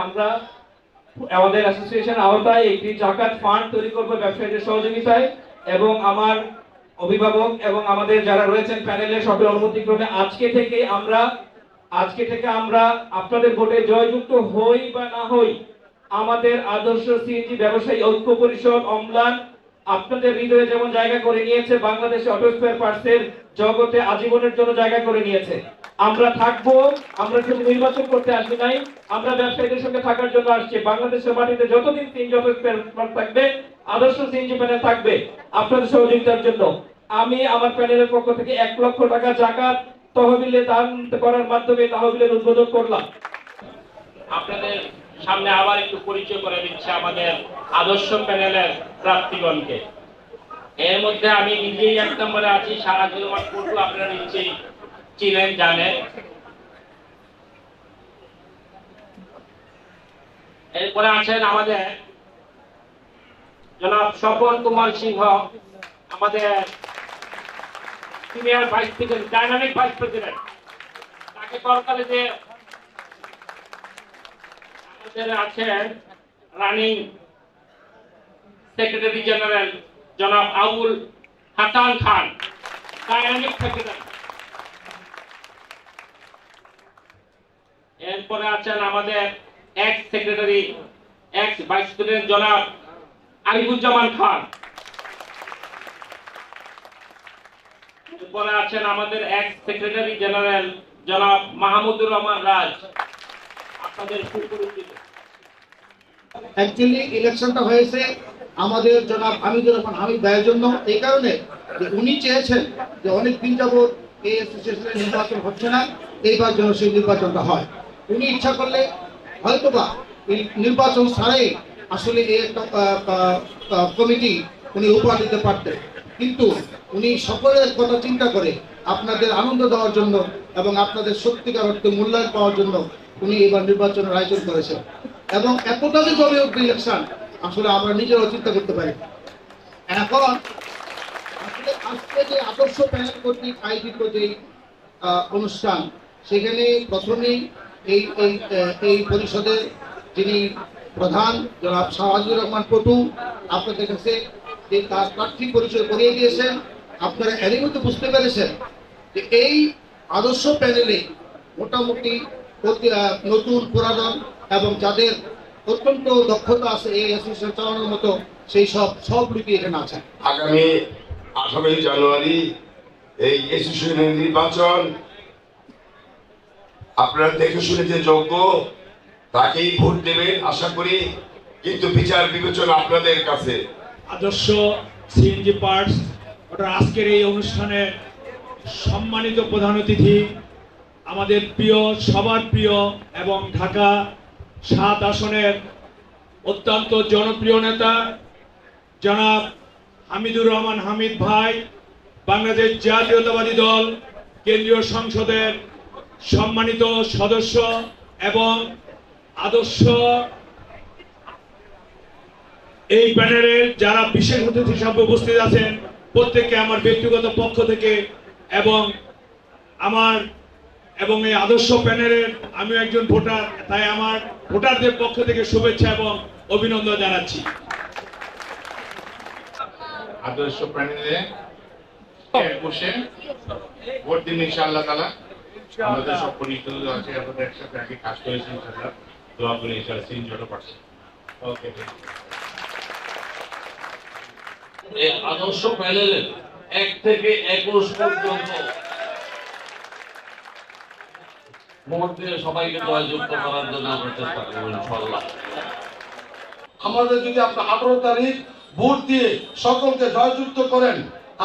আমরা আমাদের অ্যাসোসিয়েশন আওতায় একটি জাকাত ফান্ড তৈরি করব ব্যবসায়ীদের সহযোগিতায়, এবং আমার অভিভাবক এবং আমাদের যারা রয়েছেন প্যানেলের সকল অনুমতিক্রমে আজকে থেকে আমরা আপনাদের ভোটে জয়যুক্ত হই বা না হই, আমাদের আদর্শ সিএনজি ব্যবসায়ী ঐক্য পরিষদ অম্লান আপনাদের হৃদয়ে যেমন জায়গা করে নিয়েছে, বাংলাদেশে অটো স্পেয়ার পার্টসের জগতে আজীবনের জন্য জায়গা করে নিয়েছে। আমরা থাকবো, আমরা শুধু নির্বাচন করতে আসি নাই, আমরা ব্যবসায়ীদের সঙ্গে থাকার জন্য আসছি। বাংলাদেশের মাটিতে যতদিন সিএনজি অটো স্পেয়ার পার্টস থাকবে, আদর্শ সিএনজি প্যানেল থাকবে আপনাদের সহযোগিতার জন্য। আমি আমার প্যানেলের পক্ষ থেকে 1 লক্ষ টাকা জাকাত তহবিলে দান করার মাধ্যমে তহবিলের উদ্বোধন করলাম। আপনাদের সামনে আবার একটু পরিচয় করে দিচ্ছে আমাদের আদর্শ প্যানেলের প্রার্থীগণকে। এর মধ্যে আমি নিজেই 1 নম্বরে আছি, সারাজুল পটু আপনারা নিশ্চয়ই চিনেন জানেন। এরপরে আছেন আমাদের জনাব স্বপন কুমার সিংহ, আমাদের senior vice president, dynamic vice president. তাকে করকালে যে আমাদের আছেন রানিং সেক্রেটারি জেনারেল জনাব আবুল হাসান খান, ডাইনামিক সেক্রেটারি। এরপরে আছেন আমাদের x secretary, x vice president জনাব আরিফুজ্জামান খান। এরপরে আছেন আমাদের এক্স সেক্রেটারি জেনারেল জনাব মাহমুদুর রহমান রাজ, আপনাদের সুপরিচিত। অ্যাকচুয়ালি ইলেকশনটা হয়েছে আমাদের জনাব হামিদুর রহমান হামিদ ভাইয়ের জন্য, এই কারণে যে উনি চেয়েছেন যে অনেক দিন যাবত এই অ্যাসোসিয়েশনের নির্বাচন হচ্ছে না, এইবার যেন সেই নির্বাচনটা হয়। উনি ইচ্ছা করলে হয়তোবা এই নির্বাচন ছাড়াই আসলে এই একটা কমিটি উনি উপহার দিতে পারতেন, কিন্তু উনি সকলের কথা চিন্তা করে আপনাদের আনন্দ দেওয়ার জন্য এবং আপনাদের সত্যিকার অর্থে মূল্যায়ন পাওয়ার জন্য উনি এবার নির্বাচনের আয়োজন করেছেন। এবং এতটা যে জমে উঠবে ইলেকশন, আসলে আমরা নিজেরাও চিন্তা করতে পারি। এখন আসলে আজকে যে আদর্শ প্যানেল কর্তৃক আয়োজিত যে অনুষ্ঠান, সেখানে প্রথমেই এই পরিষদের যিনি প্রধান জনাব শাহবাজুর রহমান পটু আপনাদের কাছে যে তার প্রার্থী পরিচয় করিয়ে দিয়েছেন। আপনারা এরই মধ্যে বুঝতে পেরেছেন যে এই আদর্শ প্যানেলে মোটামুটি নতুন পুরাতন এবং যাদের অত্যন্ত দক্ষতা আছে এই অ্যাসোসিয়েশন চালানোর মতো, সেই সব লোকই এখানে আছে। আগামী 18 জানুয়ারি এই অ্যাসোসিয়েশনের নির্বাচন, আপনারা দেখে শুনে যে যোগ্য তাকেই ভোট দেবেন আশা করি, কিন্তু বিচার বিবেচনা আপনাদের কাছে। আদর্শ সিএনজি পার্টস ওটা আজকের এই অনুষ্ঠানের সম্মানিত প্রধান অতিথি, আমাদের প্রিয়, সবার প্রিয় এবং ঢাকা 7 আসনের অত্যন্ত জনপ্রিয় নেতা জনাব হামিদুর রহমান হামিদ ভাই, বাংলাদেশ জাতীয়তাবাদী দল কেন্দ্রীয় সংসদের সম্মানিত সদস্য এবং আদর্শ এই প্যানেলের যারা বিশেষ অতিথি হিসাবে উপস্থিত আছেন, প্রত্যেককে আমার ব্যক্তিগত পক্ষ থেকে এবং এই আদর্শ প্যানেলের আমি একজন ভোটার, তাই আমার ভোটারদের পক্ষ থেকে শুভেচ্ছা এবং অভিনন্দন জানাচ্ছি। আদর্শ প্যানেলে বসে ভোট দিন ইনশাআল্লাহ তাআলা। আমাদের সব পরিচিত আছে, আমাদের একসাথে আগে কাজ করেছি ইনশাআল্লাহ। দোয়া করি ইনশাআল্লাহ সিন জন্য পারছি। ওকে, এই আদর্শ প্যানেলের 1 থেকে 21 পর্যন্ত ভোট দিয়ে সবাইকে জয়যুক্ত করার জন্য আমরা চেষ্টা করব ইনশাআল্লাহ। আমাদের যদি আপনারা 18 তারিখ ভোট দিয়ে সকলকে জয়যুক্ত করেন,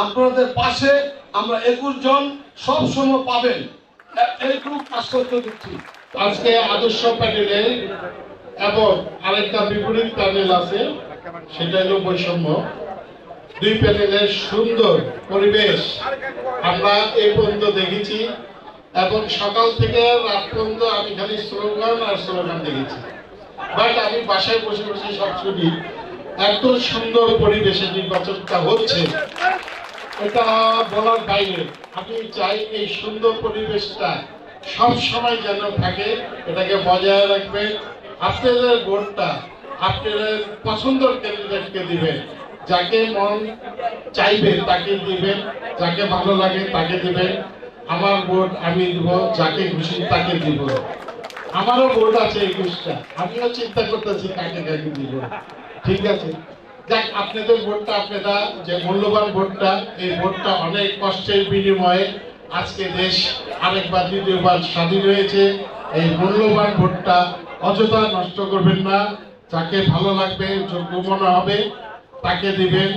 আপনাদের পাশে আমরা 21 জন সব সময় পাবেন, এইটুকু আশ্বস্ত দিচ্ছি। আজকে আদর্শ প্যানেলে এবং আরেকটা বিপরীত প্যানেল আছে, সেটা হলো বৈষম্য। 2 প্যানেলের সুন্দর পরিবেশ আমরা এই পর্যন্ত দেখেছি, এবং সকাল থেকে রাত পর্যন্ত আমি খালি স্লোগান আর স্লোগান দেখেছি। বাট আমি বাসায় বসে বসে সব শুনি, এত সুন্দর পরিবেশে নির্বাচনটা হচ্ছে, এটা বলার বাইরে। আমি চাই এই সুন্দর পরিবেশটা সব সময় যেন থাকে, এটাকে বজায় রাখবে আপনাদের ভোটটা আপনাদের পছন্দের ক্যান্ডিডেটকে দিবেন, যাকে মন চাইবে তাকে দিবেন, যাকে ভালো লাগে তাকে দিবেন। আমার ভোট আমি দিব, যাকে খুশি তাকে দিব। আমারও ভোট আছে 21টা, আমিও চিন্তা করতেছি কাকে কাকে দিব। ঠিক আছে, যাক আপনাদের ভোটটা, আপনারা যে মূল্যবান ভোটটা, এই ভোটটা অনেক কষ্টের বিনিময়ে আজকে দেশ আরেকবার দ্বিতীয়বার স্বাধীন হয়েছে। এই মূল্যবান ভোটটা অযথা নষ্ট করবেন না। যাকে ভালো লাগবে, যোগ্য মনে হবে তাকে দিবেন।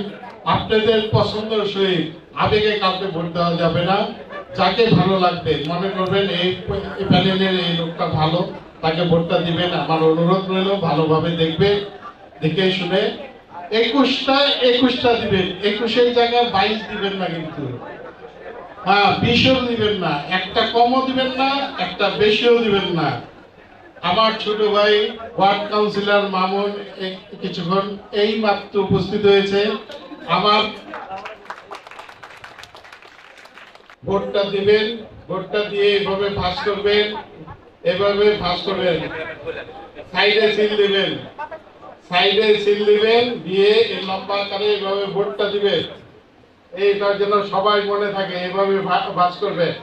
আপনাদের পছন্দের সহিত আবেগে কাউকে ভোট দেওয়া যাবে না। যাকে ভালো লাগবে মনে করবেন এই প্যানেলের এই লোকটা ভালো, তাকে ভোটটা দিবেন। আমার অনুরোধ রইল, ভালোভাবে দেখবে, দেখে শুনে 21টা দিবেন। 21-এর জায়গায় 22 দিবেন না, কিন্তু হ্যাঁ 20ও দিবেন না, একটা কমও দিবেন না, একটা বেশিও দিবেন না। আমার ছোট ভাই ওয়ার্ড কাউন্সিলর মামুন কিছুক্ষণ এই মাত্র উপস্থিত হয়েছে। আমার ভোটটা দিবেন, ভোটটা দিয়ে এভাবে ভাঁজ করবেন, এভাবে ভাঁজ করবেন, সাইডে সিল দিবেন, সাইডে সিল দিবেন, দিয়ে এই লম্বা আকারে এভাবে ভোটটা দিবেন। এইটার জন্য সবাই মনে থাকে, এভাবে ভাঁজ করবেন।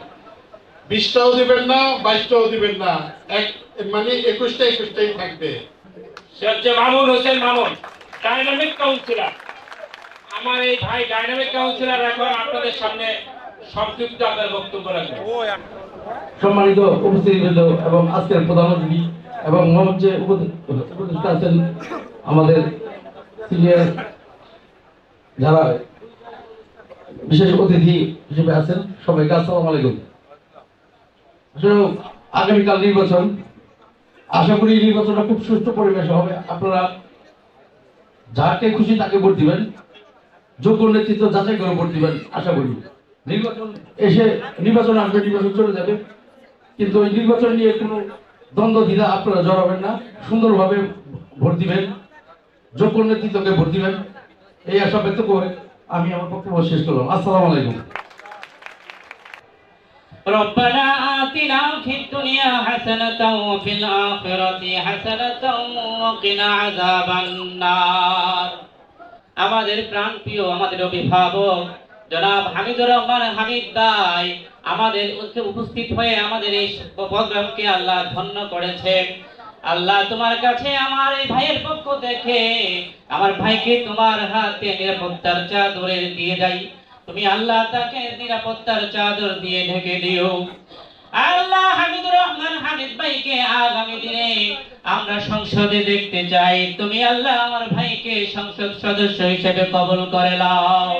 20টাও দিবেন না, 22টাও দিবেন না, মানে 21টাই থাকবে। সে হচ্ছে মামুন হোসেন মামুন, ডাইনামিক কাউন্সিলর। আমার এই ভাই ডাইনামিক কাউন্সিলর এখন আপনাদের সামনে সংক্ষিপ্ত আপনার বক্তব্য রাখবেন। সম্মানিত উপস্থিতিবৃন্দ এবং আজকের প্রধান অতিথি এবং মঞ্চে উপদেষ্টা আছেন আমাদের সিনিয়র যারা বিশেষ অতিথি হিসেবে আছেন, সবাইকে আসসালামু আলাইকুম। আগামীকাল নির্বাচন, আশা করি নির্বাচনটা খুব সুষ্ঠু পরিবেশ হবে। আপনারা যাকে খুশি তাকে ভোট দিবেন, যোগ্য নেতৃত্ব যাচাই করে ভোট দিবেন। আশা করি নির্বাচন আসবে, নির্বাচন চলে যাবে, কিন্তু ওই নির্বাচন নিয়ে কোনো দ্বন্দ্ব দ্বিধা আপনারা জড়াবেন না, সুন্দরভাবে ভোট দিবেন, যোগ্য নেতৃত্বকে ভোট দিবেন, এই আশা ব্যক্ত করে আমি আমার বক্তব্য শেষ করলাম। আসসালামু আলাইকুম। ربنا آتنا في الدنيا حسنة وفي الآخرة حسنة وقنا عذاب النار। আমাদের প্রাণপ্রিয়, আমাদের অভিভাবক জনাব হামিদুর রহমান হামিদ ভাই আমাদের উপস্থিত হয়ে আমাদের এই প্রোগ্রামকে আল্লাহ ধন্য করেছেন। আল্লাহ তোমার কাছে আমার এই ভাইয়ের পক্ষ থেকে আমার ভাইকে তোমার হাতে নিরাপত্তার চাদরে দিয়ে যাই। তুমি আল্লাহ তাকে নিরাপত্তার চাদর দিয়ে ঢেকে দিও। আল্লাহ হামিদুর রহমান হামিদ ভাইকে আগামী দিনে আমরা সংসদে দেখতে চাই। তুমি আল্লাহ আমার ভাইকে সংসদ সদস্য হিসেবে কবুল করে নাও।